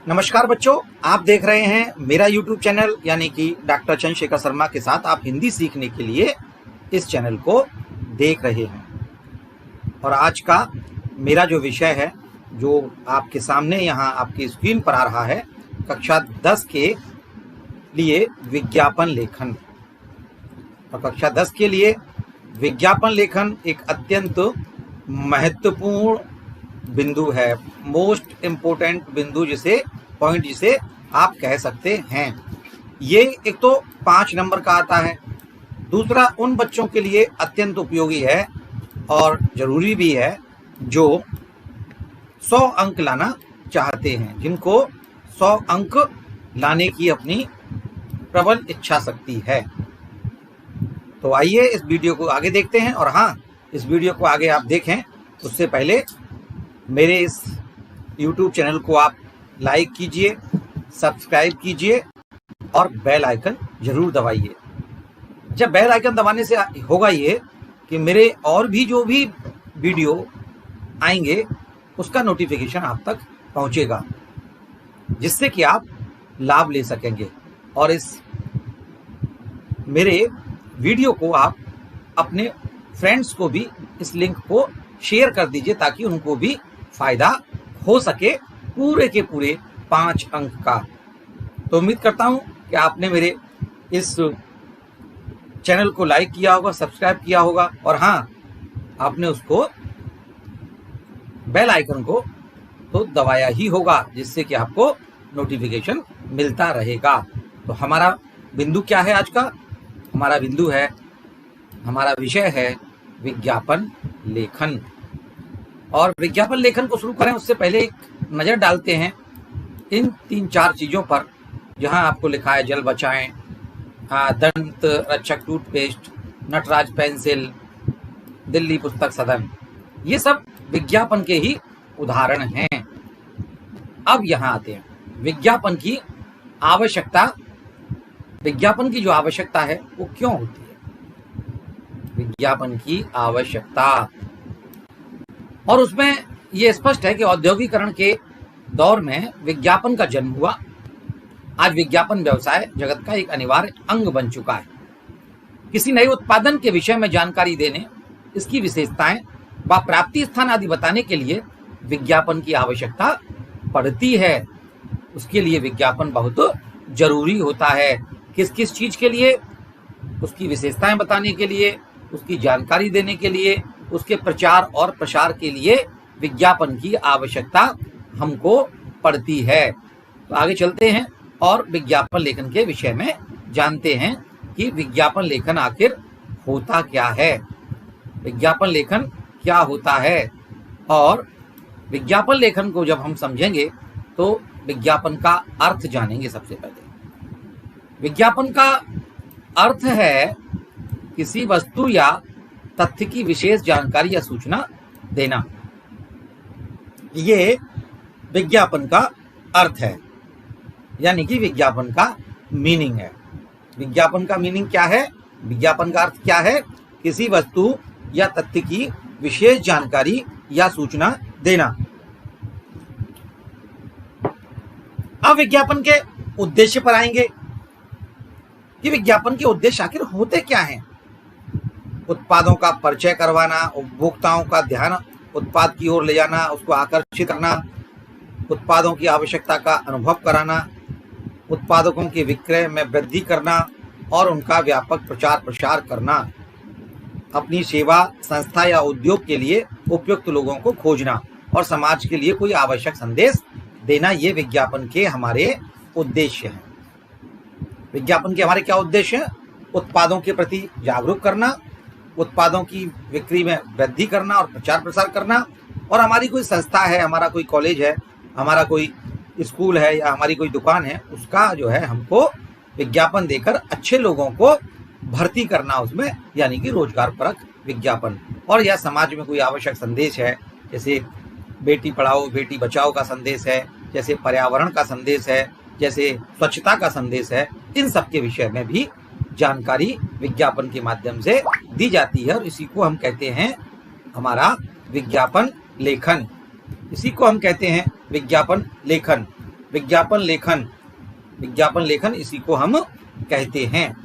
नमस्कार बच्चों, आप देख रहे हैं मेरा YouTube चैनल यानी कि डॉक्टर चंद्रशेखर शर्मा के साथ आप हिंदी सीखने के लिए इस चैनल को देख रहे हैं। और आज का मेरा जो विषय है जो आपके सामने यहाँ आपकी स्क्रीन पर आ रहा है, कक्षा 10 के लिए विज्ञापन लेखन। और कक्षा 10 के लिए विज्ञापन लेखन एक अत्यंत महत्वपूर्ण बिंदु है, मोस्ट इम्पोर्टेंट बिंदु जिसे आप कह सकते हैं। ये एक तो 5 नंबर का आता है, दूसरा उन बच्चों के लिए अत्यंत उपयोगी है और ज़रूरी भी है जो 100 अंक लाना चाहते हैं, जिनको 100 अंक लाने की अपनी प्रबल इच्छा शक्ति है। तो आइए इस वीडियो को आगे देखते हैं। और हाँ, इस वीडियो को आगे आप देखें उससे पहले मेरे इस YouTube चैनल को आप लाइक कीजिए, सब्सक्राइब कीजिए और बेल आइकन जरूर दबाइए। जब बेल आइकन दबाने से होगा ये कि मेरे और भी जो भी वीडियो आएंगे उसका नोटिफिकेशन आप तक पहुंचेगा, जिससे कि आप लाभ ले सकेंगे। और इस मेरे वीडियो को आप अपने फ्रेंड्स को भी इस लिंक को शेयर कर दीजिए ताकि उनको भी फायदा हो सके पूरे के पूरे 5 अंक का। तो उम्मीद करता हूं कि आपने मेरे इस चैनल को लाइक किया होगा, सब्सक्राइब किया होगा और हाँ, आपने उसको बेल आइकन को तो दबाया ही होगा, जिससे कि आपको नोटिफिकेशन मिलता रहेगा। तो हमारा बिंदु क्या है आज का? हमारा विषय है विज्ञापन लेखन। और विज्ञापन लेखन को शुरू करें उससे पहले एक नज़र डालते हैं इन 3-4 चीज़ों पर, जहां आपको लिखा है जल बचाएं, दंत रक्षक टूथपेस्ट, नटराज पेंसिल, दिल्ली पुस्तक सदन। ये सब विज्ञापन के ही उदाहरण हैं। अब यहाँ आते हैं विज्ञापन की आवश्यकता। विज्ञापन की जो आवश्यकता है वो क्यों होती है? विज्ञापन की आवश्यकता, और उसमें ये स्पष्ट है कि औद्योगिकरण के दौर में विज्ञापन का जन्म हुआ। आज विज्ञापन व्यवसाय जगत का एक अनिवार्य अंग बन चुका है। किसी नए उत्पादन के विषय में जानकारी देने, इसकी विशेषताएं व प्राप्ति स्थान आदि बताने के लिए विज्ञापन की आवश्यकता पड़ती है। उसके लिए विज्ञापन बहुत जरूरी होता है। किस किस चीज के लिए? उसकी विशेषताएं बताने के लिए, उसकी जानकारी देने के लिए, उसके प्रचार और प्रसार के लिए विज्ञापन की आवश्यकता हमको पड़ती है। तो आगे चलते हैं और विज्ञापन लेखन के विषय में जानते हैं कि विज्ञापन लेखन आखिर होता क्या है, विज्ञापन लेखन क्या होता है। और विज्ञापन लेखन को जब हम समझेंगे तो विज्ञापन का अर्थ जानेंगे। सबसे पहले विज्ञापन का अर्थ है किसी वस्तु या तथ्य की विशेष जानकारी या सूचना देना। ये विज्ञापन का अर्थ है, यानी कि विज्ञापन का मीनिंग है। विज्ञापन का मीनिंग क्या है? विज्ञापन का अर्थ क्या है? किसी वस्तु या तथ्य की विशेष जानकारी या सूचना देना। अब विज्ञापन के उद्देश्य पर आएंगे कि विज्ञापन के उद्देश्य आखिर होते क्या हैं। उत्पादों का परिचय करवाना, उपभोक्ताओं का ध्यान उत्पाद की ओर ले जाना, उसको आकर्षित करना, उत्पादों की आवश्यकता का अनुभव कराना, उत्पादकों के विक्रय में वृद्धि करना और उनका व्यापक प्रचार प्रसार करना, अपनी सेवा संस्था या उद्योग के लिए उपयुक्त लोगों को खोजना और समाज के लिए कोई आवश्यक संदेश देना। ये विज्ञापन के हमारे उद्देश्य हैं। विज्ञापन के हमारे क्या उद्देश्य हैं? उत्पादों के प्रति जागरूक करना, उत्पादों की बिक्री में वृद्धि करना और प्रचार प्रसार करना, और हमारी कोई संस्था है, हमारा कोई कॉलेज है, हमारा कोई स्कूल है या हमारी कोई दुकान है, उसका जो है हमको विज्ञापन देकर अच्छे लोगों को भर्ती करना उसमें, यानी कि रोजगार परक विज्ञापन। और यह समाज में कोई आवश्यक संदेश है, जैसे बेटी पढ़ाओ बेटी बचाओ का संदेश है, जैसे पर्यावरण का संदेश है, जैसे स्वच्छता का संदेश है, इन सब के विषय में भी जानकारी विज्ञापन के माध्यम से दी जाती है। और इसी को हम कहते हैं हमारा विज्ञापन लेखन। इसी को हम कहते हैं विज्ञापन लेखन। विज्ञापन लेखन, विज्ञापन लेखन इसी को हम कहते हैं।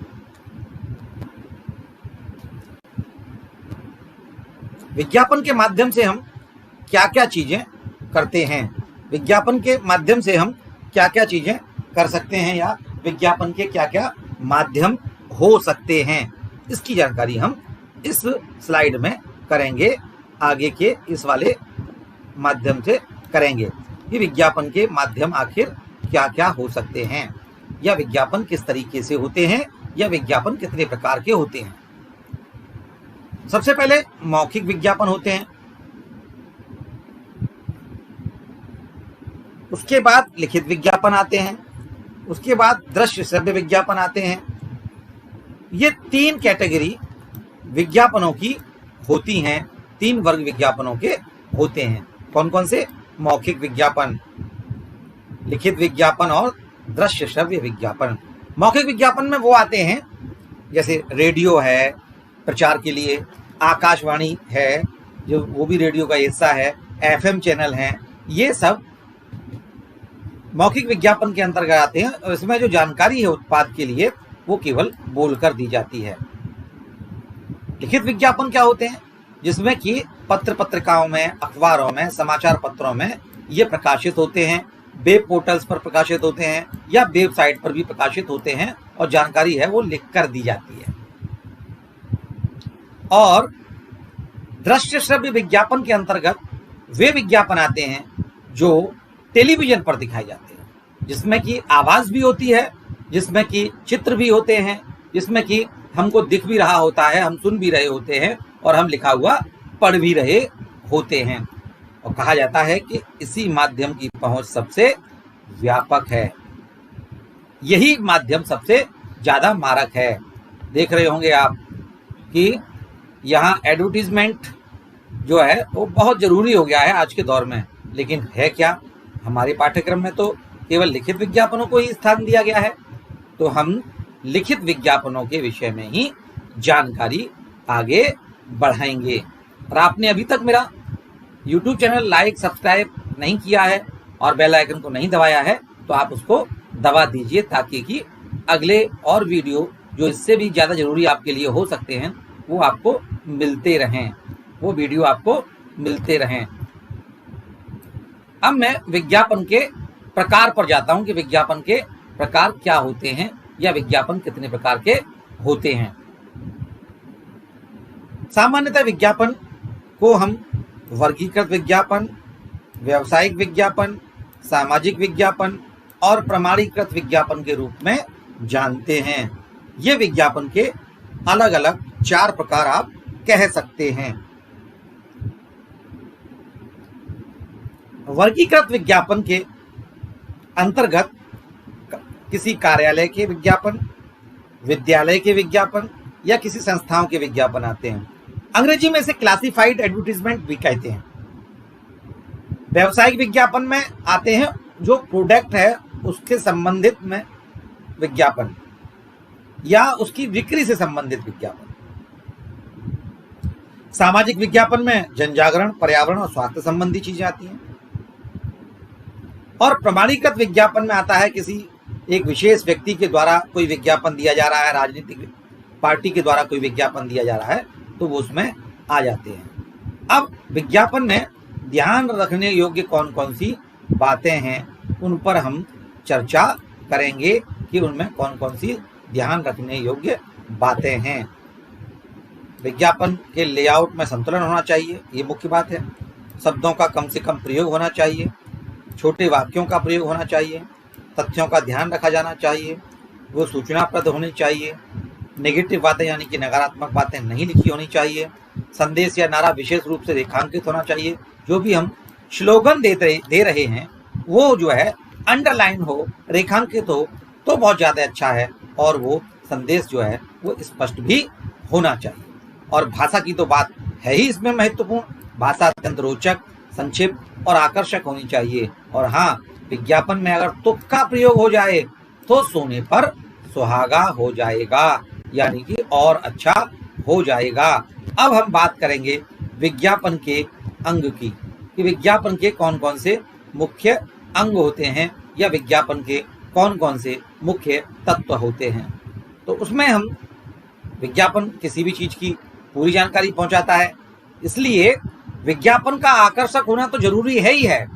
विज्ञापन के माध्यम से हम क्या क्या चीजें करते हैं, विज्ञापन के माध्यम से हम क्या क्या चीजें कर सकते हैं, या विज्ञापन के क्या क्या माध्यम हो सकते हैं, इसकी जानकारी हम इस स्लाइड में करेंगे। आगे के इस वाले माध्यम से करेंगे कि विज्ञापन के माध्यम आखिर क्या क्या हो सकते हैं, या विज्ञापन किस तरीके से होते हैं, या विज्ञापन कितने प्रकार के होते हैं। सबसे पहले मौखिक विज्ञापन होते हैं, उसके बाद लिखित विज्ञापन आते हैं, उसके बाद दृश्य श्रव्य विज्ञापन आते हैं। ये 3 कैटेगरी विज्ञापनों की होती हैं, 3 वर्ग विज्ञापनों के होते हैं। कौन कौन से? मौखिक विज्ञापन, लिखित विज्ञापन और दृश्य श्रव्य विज्ञापन। मौखिक विज्ञापन में वो आते हैं जैसे रेडियो है प्रचार के लिए, आकाशवाणी है जो वो भी रेडियो का हिस्सा है, एफएम चैनल हैं, ये सब मौखिक विज्ञापन के अंतर्गत आते हैं। और इसमें जो जानकारी है उत्पाद के लिए वो केवल बोलकर दी जाती है। लिखित विज्ञापन क्या होते हैं? जिसमें कि पत्र पत्रिकाओं में, अखबारों में, समाचार पत्रों में ये प्रकाशित होते हैं, वेब पोर्टल्स पर प्रकाशित होते हैं, या वेबसाइट पर भी प्रकाशित होते हैं, और जानकारी है वो लिख कर दी जाती है। और दृश्य श्रव्य विज्ञापन के अंतर्गत वे विज्ञापन आते हैं जो टेलीविजन पर दिखाए जाते हैं, जिसमें कि आवाज भी होती है, जिसमें कि चित्र भी होते हैं, जिसमें कि हमको दिख भी रहा होता है, हम सुन भी रहे होते हैं, और हम लिखा हुआ पढ़ भी रहे होते हैं। और कहा जाता है कि इसी माध्यम की पहुंच सबसे व्यापक है, यही माध्यम सबसे ज्यादा मारक है। देख रहे होंगे आप कि यहाँ एडवर्टीजमेंट जो है वो बहुत जरूरी हो गया है आज के दौर में, लेकिन है क्या? हमारे पाठ्यक्रम में तो केवल लिखित विज्ञापनों को ही स्थान दिया गया है, तो हम लिखित विज्ञापनों के विषय में ही जानकारी आगे बढ़ाएंगे। और आपने अभी तक मेरा YouTube चैनल लाइक सब्सक्राइब नहीं किया है और बेल आइकन को नहीं दबाया है, तो आप उसको दबा दीजिए, ताकि कि अगले और वीडियो जो इससे भी ज़्यादा जरूरी आपके लिए हो सकते हैं वो आपको मिलते रहें, वो वीडियो आपको मिलते रहें। अब मैं विज्ञापन के प्रकार पर जाता हूं कि विज्ञापन के प्रकार क्या होते हैं, या विज्ञापन कितने प्रकार के होते हैं। सामान्यतः विज्ञापन को हम वर्गीकृत विज्ञापन, व्यावसायिक विज्ञापन, सामाजिक विज्ञापन और प्रमाणीकृत विज्ञापन के रूप में जानते हैं। ये विज्ञापन के अलग अलग 4 प्रकार आप कह सकते हैं। वर्गीकृत विज्ञापन के अंतर्गत किसी कार्यालय के विज्ञापन, विद्यालय के विज्ञापन या किसी संस्थाओं के विज्ञापन आते हैं। अंग्रेजी में इसे क्लासिफाइड एडवर्टीजमेंट भी कहते हैं। व्यावसायिक विज्ञापन में आते हैं जो प्रोडक्ट है उसके संबंधित में विज्ञापन, या उसकी बिक्री से संबंधित विज्ञापन। सामाजिक विज्ञापन में जनजागरण, पर्यावरण और स्वास्थ्य संबंधी चीजें आती हैं। और प्रमाणीकृत विज्ञापन में आता है किसी एक विशेष व्यक्ति के द्वारा कोई विज्ञापन दिया जा रहा है, राजनीतिक पार्टी के द्वारा कोई विज्ञापन दिया जा रहा है, तो वो उसमें आ जाते हैं। अब विज्ञापन में ध्यान रखने योग्य कौन कौन सी बातें हैं उन पर हम चर्चा करेंगे कि उनमें कौन कौन सी ध्यान रखने योग्य बातें हैं। विज्ञापन के लेआउट में संतुलन होना चाहिए, ये मुख्य बात है। शब्दों का कम से कम प्रयोग होना चाहिए, छोटे वाक्यों का प्रयोग होना चाहिए, तथ्यों का ध्यान रखा जाना चाहिए, वो सूचनाप्रद होनी चाहिए, नेगेटिव बातें यानी कि नकारात्मक बातें नहीं लिखी होनी चाहिए, संदेश या नारा विशेष रूप से रेखांकित होना चाहिए। जो भी हम स्लोगन दे रहे हैं वो जो है अंडरलाइन हो, रेखांकित हो तो बहुत ज़्यादा अच्छा है, और वो संदेश जो है वो स्पष्ट भी होना चाहिए। और भाषा की तो बात है ही इसमें महत्वपूर्ण। भाषा अत्यंत रोचक, संक्षिप्त और आकर्षक होनी चाहिए। और हाँ, विज्ञापन में अगर तुक का प्रयोग हो जाए तो सोने पर सुहागा हो जाएगा, यानी कि और अच्छा हो जाएगा। अब हम बात करेंगे विज्ञापन के अंग की, कि विज्ञापन के कौन कौन से मुख्य अंग होते हैं या विज्ञापन के कौन कौन से मुख्य तत्व होते हैं। तो उसमें हम विज्ञापन किसी भी चीज की पूरी जानकारी पहुंचाता है, इसलिए विज्ञापन का आकर्षक होना तो जरूरी है ही है,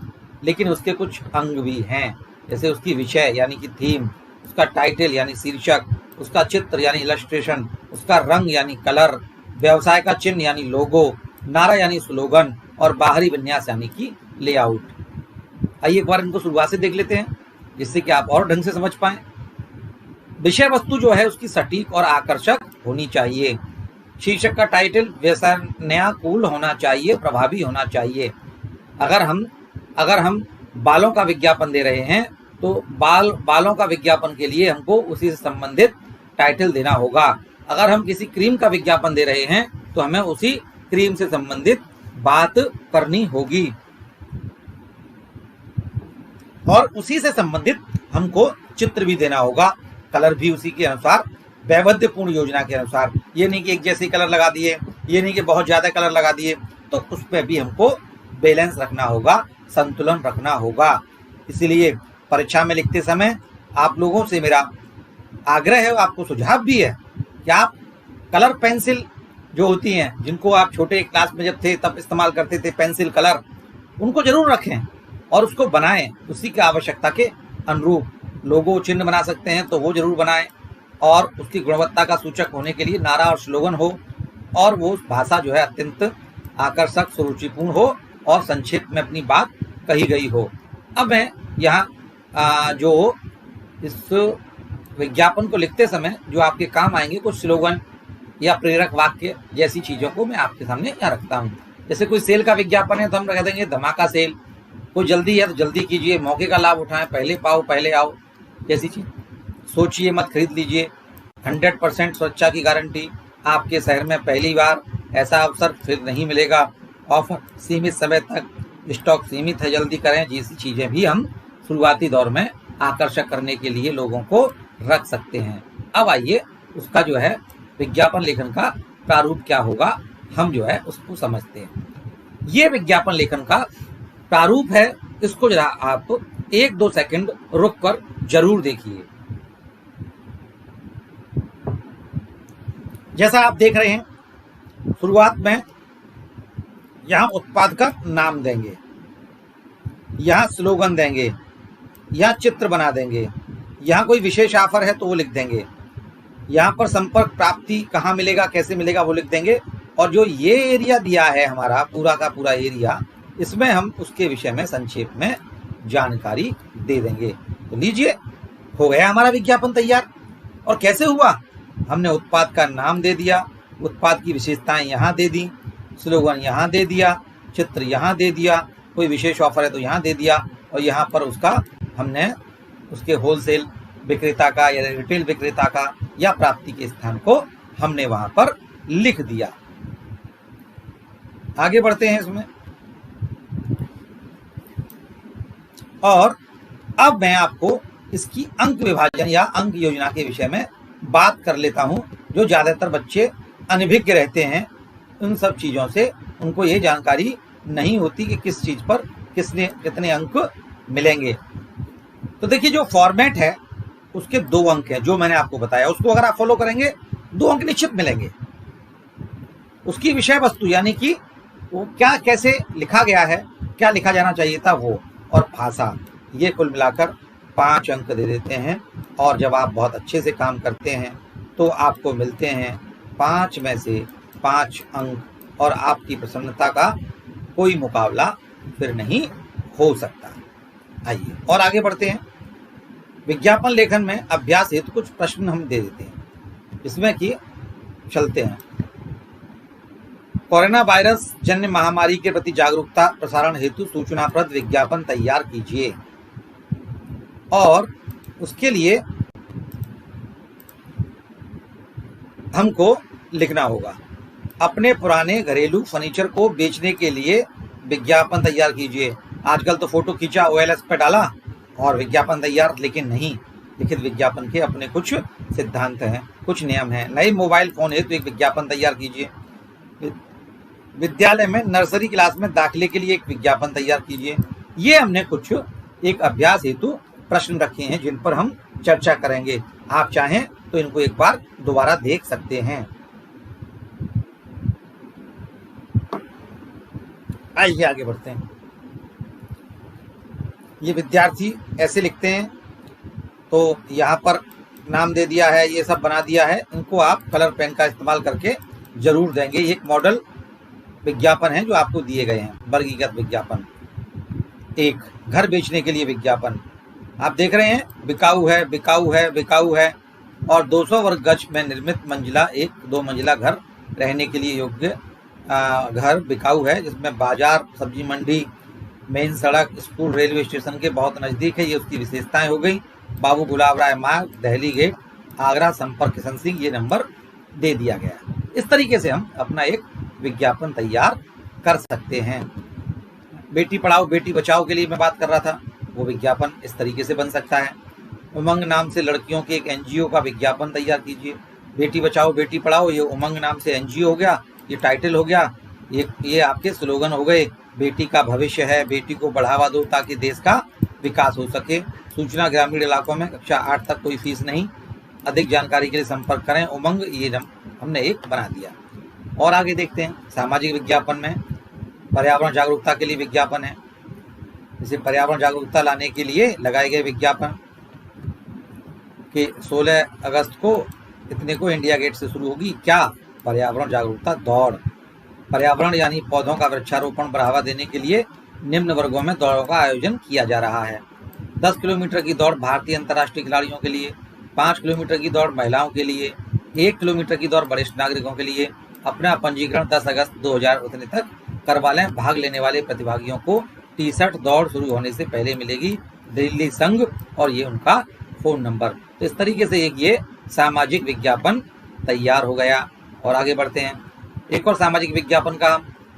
लेकिन उसके कुछ अंग भी हैं, जैसे उसकी विषय यानी कि थीम, उसका टाइटल यानी शीर्षक, उसका चित्र यानी इलस्ट्रेशन, उसका रंग यानी कलर, व्यवसाय का चिन्ह यानी लोगो, नारा यानी स्लोगन और बाहरी विन्यास यानी कि लेआउट। आइए एक बार इनको शुरुआत से देख लेते हैं, जिससे कि आप और ढंग से समझ पाएं। विषय वस्तु जो है उसकी सटीक और आकर्षक होनी चाहिए। शीर्षक का टाइटल व्यसनानुकूल होना चाहिए, प्रभावी होना चाहिए। अगर हम बालों का विज्ञापन दे रहे हैं तो बालों का विज्ञापन के लिए हमको उसी से संबंधित टाइटल देना होगा। अगर हम किसी क्रीम का विज्ञापन दे रहे हैं तो हमें उसी क्रीम से संबंधित बात करनी होगी और उसी से संबंधित हमको चित्र भी देना होगा, कलर भी उसी के अनुसार, वैविध्यपूर्ण योजना के अनुसार। ये नहीं कि एक जैसे कलर लगा दिए, ये नहीं कि बहुत ज्यादा कलर लगा दिए, तो उस पर भी हमको बैलेंस रखना होगा, संतुलन रखना होगा। इसीलिए परीक्षा में लिखते समय आप लोगों से मेरा आग्रह है, आपको सुझाव भी है कि आप कलर पेंसिल जो होती हैं, जिनको आप छोटे क्लास में जब थे तब इस्तेमाल करते थे, पेंसिल कलर, उनको जरूर रखें और उसको बनाएं उसी की आवश्यकता के अनुरूप। लोगो चिन्ह बना सकते हैं तो वो जरूर बनाएं, और उसकी गुणवत्ता का सूचक होने के लिए नारा और स्लोगन हो, और वो भाषा जो है अत्यंत आकर्षक, सुरुचिपूर्ण हो और संक्षेप में अपनी बात कही गई हो। अब मैं यहाँ जो इस विज्ञापन को लिखते समय जो आपके काम आएंगे कुछ स्लोगन या प्रेरक वाक्य जैसी चीजों को मैं आपके सामने यहाँ रखता हूँ। जैसे कोई सेल का विज्ञापन है तो हम कह देंगे धमाका सेल, कोई जल्दी है तो जल्दी कीजिए, मौके का लाभ उठाएं, पहले पाओ पहले आओ जैसी चीज। सोचिए मत खरीद लीजिए, 100% सुरक्षा की गारंटी, आपके शहर में पहली बार, ऐसा अवसर फिर नहीं मिलेगा, ऑफर सीमित समय तक, स्टॉक सीमित है, जल्दी करें जैसी चीजें भी हम शुरुआती दौर में आकर्षक करने के लिए लोगों को रख सकते हैं। अब आइए उसका जो है विज्ञापन लेखन का प्रारूप क्या होगा, हम जो है उसको समझते हैं। ये विज्ञापन लेखन का प्रारूप है, इसको जरा आप 1-2 सेकंड रुक कर जरूर देखिए। जैसा आप देख रहे हैं, शुरुआत में यहां उत्पाद का नाम देंगे, यहां स्लोगन देंगे, यहां चित्र बना देंगे, यहां कोई विशेष ऑफर है तो वो लिख देंगे, यहां पर संपर्क प्राप्ति कहाँ मिलेगा, कैसे मिलेगा वो लिख देंगे, और जो ये एरिया दिया है हमारा पूरा का पूरा एरिया, इसमें हम उसके विषय में संक्षेप में जानकारी दे देंगे। तो लीजिए, हो गया हमारा विज्ञापन तैयार। और कैसे हुआ, हमने उत्पाद का नाम दे दिया, उत्पाद की विशेषताएं यहाँ दे दी, स्लोगन यहाँ दे दिया, चित्र यहाँ दे दिया, कोई विशेष ऑफर है तो यहाँ दे दिया, और यहाँ पर उसका हमने उसके होलसेल विक्रेता का या रिटेल विक्रेता का या प्राप्ति के स्थान को हमने वहां पर लिख दिया। आगे बढ़ते हैं इसमें, और अब मैं आपको इसकी अंक विभाजन या अंक योजना के विषय में बात कर लेता हूं। जो ज्यादातर बच्चे अनभिज्ञ रहते हैं उन सब चीजों से, उनको ये जानकारी नहीं होती कि किस चीज पर कितने अंक मिलेंगे। तो देखिए, जो फॉर्मेट है उसके 2 अंक है, जो मैंने आपको बताया, उसको अगर आप फॉलो करेंगे 2 अंक निश्चित मिलेंगे। उसकी विषय वस्तु यानी कि वो क्या कैसे लिखा गया है, क्या लिखा जाना चाहिए था वो, और भाषा, ये कुल मिलाकर 5 अंक दे देते हैं। और जब आप बहुत अच्छे से काम करते हैं तो आपको मिलते हैं 5 में से 5 अंक, और आपकी प्रसन्नता का कोई मुकाबला फिर नहीं हो सकता। आइए और आगे बढ़ते हैं। विज्ञापन लेखन में अभ्यास हेतु कुछ प्रश्न हम दे देते हैं, इसमें कि चलते हैं। कोरोना वायरस जन्य महामारी के प्रति जागरूकता प्रसारण हेतु सूचनाप्रद विज्ञापन तैयार कीजिए, और उसके लिए हमको लिखना होगा, अपने पुराने घरेलू फर्नीचर को बेचने के लिए विज्ञापन तैयार कीजिए। आजकल तो फोटो खींचा, OLX पे डाला और विज्ञापन तैयार, लेकिन नहीं, लिखित विज्ञापन के अपने कुछ सिद्धांत हैं, कुछ नियम हैं। नए मोबाइल फोन हेतु एक विज्ञापन तैयार कीजिए। विद्यालय में नर्सरी क्लास में दाखिले के लिए एक विज्ञापन तैयार कीजिए। ये हमने कुछ एक अभ्यास हेतु प्रश्न रखे हैं जिन पर हम चर्चा करेंगे। आप चाहें तो इनको एक बार दोबारा देख सकते हैं। आइए आगे बढ़ते हैं। ये विद्यार्थी ऐसे लिखते हैं, तो यहाँ पर नाम दे दिया है, ये सब बना दिया है। इनको आप कलर पेन का इस्तेमाल करके जरूर देंगे। ये एक मॉडल विज्ञापन है जो आपको दिए गए हैं। वर्गीकृत विज्ञापन, एक घर बेचने के लिए विज्ञापन आप देख रहे हैं, बिकाऊ है, बिकाऊ है, बिकाऊ है। और 200 वर्ग गज में निर्मित मंजिला, एक 2 मंजिला घर रहने के लिए योग्य घर बिकाऊ है, जिसमें बाजार, सब्जी मंडी, मेन सड़क, स्कूल, रेलवे स्टेशन के बहुत नज़दीक है। ये उसकी विशेषताएं हो गई। बाबू गुलाब राय मार्ग, दहली गेट, आगरा, संपर्क किशन सिंह, ये नंबर दे दिया गया। इस तरीके से हम अपना एक विज्ञापन तैयार कर सकते हैं। बेटी पढ़ाओ बेटी बचाओ के लिए मैं बात कर रहा था, वो विज्ञापन इस तरीके से बन सकता है। उमंग नाम से लड़कियों के एक एनजीओ का विज्ञापन तैयार कीजिए। बेटी बचाओ बेटी पढ़ाओ, ये उमंग नाम से एनजीओ हो गया, ये टाइटल हो गया, ये आपके स्लोगन हो गए। बेटी का भविष्य है, बेटी को बढ़ावा दो ताकि देश का विकास हो सके। सूचना ग्रामीण इलाकों में, कक्षा 8 तक, कोई फीस नहीं। अधिक जानकारी के लिए संपर्क करें उमंग, ये हमने एक बना दिया। और आगे देखते हैं। सामाजिक विज्ञापन में पर्यावरण जागरूकता के लिए विज्ञापन है। इसे पर्यावरण जागरूकता लाने के लिए लगाए गए विज्ञापन कि 16 अगस्त को इतने को इंडिया गेट से शुरू होगी क्या पर्यावरण जागरूकता दौड़। पर्यावरण यानी पौधों का वृक्षारोपण बढ़ावा देने के लिए निम्न वर्गों में दौड़ों का आयोजन किया जा रहा है। 10 किलोमीटर की दौड़ भारतीय अंतर्राष्ट्रीय खिलाड़ियों के लिए, 5 किलोमीटर की दौड़ महिलाओं के लिए, 1 किलोमीटर की दौड़ वरिष्ठ नागरिकों के लिए। अपना पंजीकरण 10 अगस्त 2019 तक करवा लें। भाग लेने वाले प्रतिभागियों को टी-शर्ट दौड़ शुरू होने से पहले मिलेगी, दिल्ली संघ, और ये उनका फ़ोन नंबर। तो इस तरीके से ये सामाजिक विज्ञापन तैयार हो गया। और आगे बढ़ते हैं। एक और सामाजिक विज्ञापन का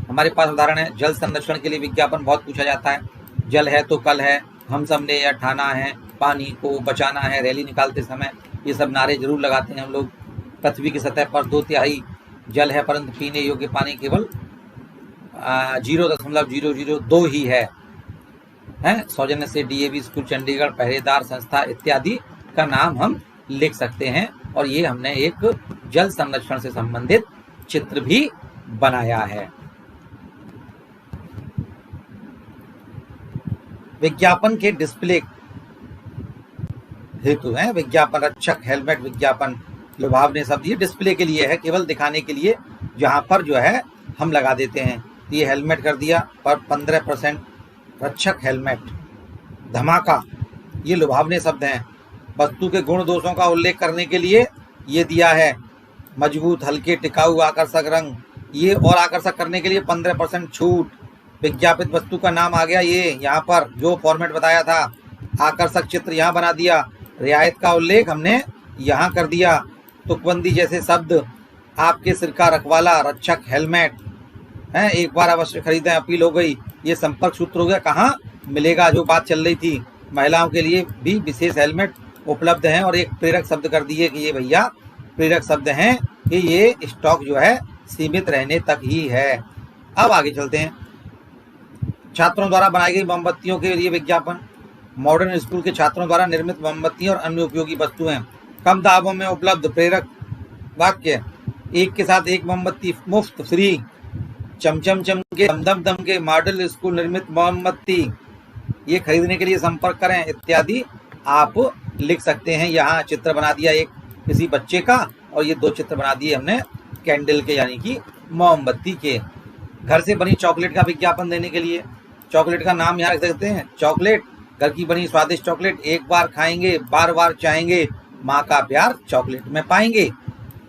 हमारे पास उदाहरण है। जल संरक्षण के लिए विज्ञापन बहुत पूछा जाता है। जल है तो कल है, हम सब ने यह ठाना है, पानी को बचाना है। रैली निकालते समय ये सब नारे जरूर लगाते हैं हम लोग। पृथ्वी की सतह पर 2/3 जल है, परंतु पीने योग्य पानी केवल 0.002 ही है। सौजन्य से डीएवी स्कूल चंडीगढ़, पहरेदार संस्था इत्यादि का नाम हम लिख सकते हैं। और ये हमने एक जल संरक्षण से संबंधित चित्र भी बनाया है। विज्ञापन के डिस्प्ले हेतु है विज्ञापन रक्षक, हेलमेट विज्ञापन लुभावने शब्द ये डिस्प्ले के लिए है, केवल दिखाने के लिए, जहां पर जो है हम लगा देते हैं। ये हेलमेट कर दिया पर 15% रक्षक हेलमेट, धमाका, ये लुभावने शब्द हैं। वस्तु के गुण दोषों का उल्लेख करने के लिए ये दिया है। मजबूत, हल्के, टिकाऊ, आकर्षक रंग, ये और आकर्षक करने के लिए 15% छूट। विज्ञापित वस्तु का नाम आ गया ये यहाँ पर, जो फॉर्मेट बताया था। आकर्षक चित्र यहाँ बना दिया। रियायत का उल्लेख हमने यहाँ कर दिया। तुकबंदी जैसे शब्द, आपके सिर का रखवाला, रक्षक हेलमेट है, एक बार अवश्य खरीदें, अपील हो गई। ये संपर्क सूत्र हो गया, कहाँ मिलेगा, जो बात चल रही थी। महिलाओं के लिए भी विशेष हेलमेट उपलब्ध हैं। और एक प्रेरक शब्द कर दिए कि ये भैया प्रेरक शब्द हैं कि ये स्टॉक जो है सीमित रहने तक ही है। अब आगे चलते हैं। छात्रों द्वारा बनाई गई मोमबत्तियों के लिए विज्ञापन। मॉडर्न स्कूल के छात्रों द्वारा निर्मित मोमबत्ती और अन्य उपयोगी वस्तुएं कम दामों में उपलब्ध। प्रेरक वाक्य, एक के साथ एक मोमबत्ती मुफ्त, फ्री। चमचम चमके, दमदम दमके, मॉडल स्कूल निर्मित मोमबत्ती, ये खरीदने के लिए संपर्क करें, इत्यादि आप लिख सकते हैं। यहाँ चित्र बना दिया एक किसी बच्चे का, और ये 2 चित्र बना दिए हमने कैंडल के, यानी कि मोमबत्ती के। घर से बनी चॉकलेट का विज्ञापन देने के लिए, चॉकलेट का नाम यहाँ रख सकते हैं, चॉकलेट, घर की बनी स्वादिष्ट चॉकलेट, एक बार खाएंगे बार बार चाहेंगे, माँ का प्यार चॉकलेट में पाएंगे।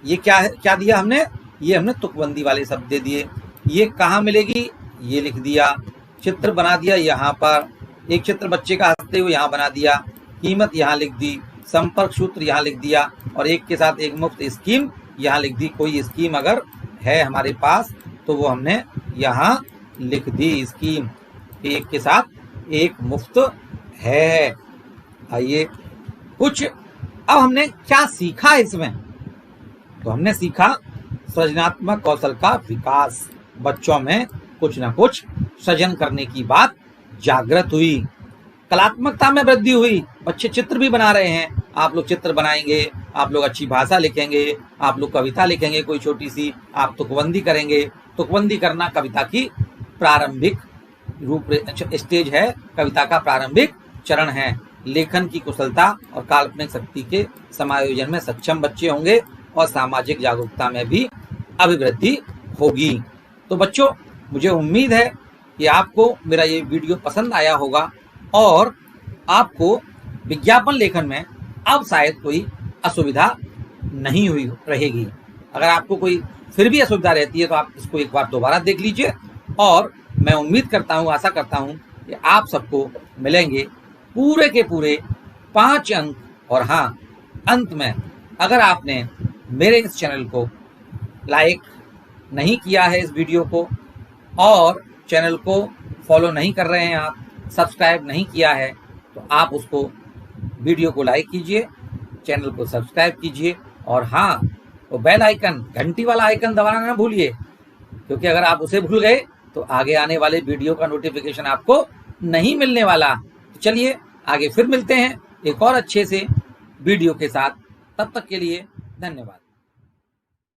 ये क्या दिया हमने, ये हमने तुकबंदी वाले शब्द दे दिए। ये कहाँ मिलेगी, ये लिख दिया। चित्र बना दिया यहाँ पर, एक चित्र बच्चे का हंसते हुए यहाँ बना दिया। कीमत यहाँ लिख दी, संपर्क सूत्र यहाँ लिख दिया, और एक के साथ एक मुफ्त स्कीम यहाँ लिख दी। कोई स्कीम अगर है हमारे पास तो वो हमने यहाँ लिख दी, स्कीम, एक के साथ एक मुफ्त है। आइए कुछ, अब हमने क्या सीखा इसमें, तो हमने सीखा सृजनात्मक कौशल का विकास। बच्चों में कुछ ना कुछ सृजन करने की बात जागृत हुई। कलात्मकता में वृद्धि हुई, बच्चे चित्र भी बना रहे हैं। आप लोग चित्र बनाएंगे, आप लोग अच्छी भाषा लिखेंगे, आप लोग कविता लिखेंगे कोई छोटी सी, आप तुकबंदी करेंगे। तुकबंदी करना कविता की प्रारंभिक स्टेज है, कविता का प्रारंभिक चरण है। लेखन की कुशलता और काल्पनिक शक्ति के समायोजन में सक्षम बच्चे होंगे और सामाजिक जागरूकता में भी अभिवृद्धि होगी। तो बच्चों, मुझे उम्मीद है कि आपको मेरा ये वीडियो पसंद आया होगा और आपको विज्ञापन लेखन में अब शायद कोई असुविधा नहीं हुई रहेगी। अगर आपको कोई फिर भी असुविधा रहती है तो आप इसको एक बार दोबारा देख लीजिए और मैं उम्मीद करता हूँ, आशा करता हूँ कि आप सबको मिलेंगे पूरे के पूरे 5 अंक। और हाँ, अंत में अगर आपने मेरे इस चैनल को लाइक नहीं किया है, इस वीडियो को, और चैनल को फॉलो नहीं कर रहे हैं, आप सब्सक्राइब नहीं किया है, तो आप उसको वीडियो को लाइक कीजिए, चैनल को सब्सक्राइब कीजिए और हाँ, वो बेल आइकन, घंटी वाला आइकन दबाना ना भूलिए, क्योंकि अगर आप उसे भूल गए तो आगे आने वाले वीडियो का नोटिफिकेशन आपको नहीं मिलने वाला। तो चलिए आगे फिर मिलते हैं एक और अच्छे से वीडियो के साथ। तब तक के लिए धन्यवाद।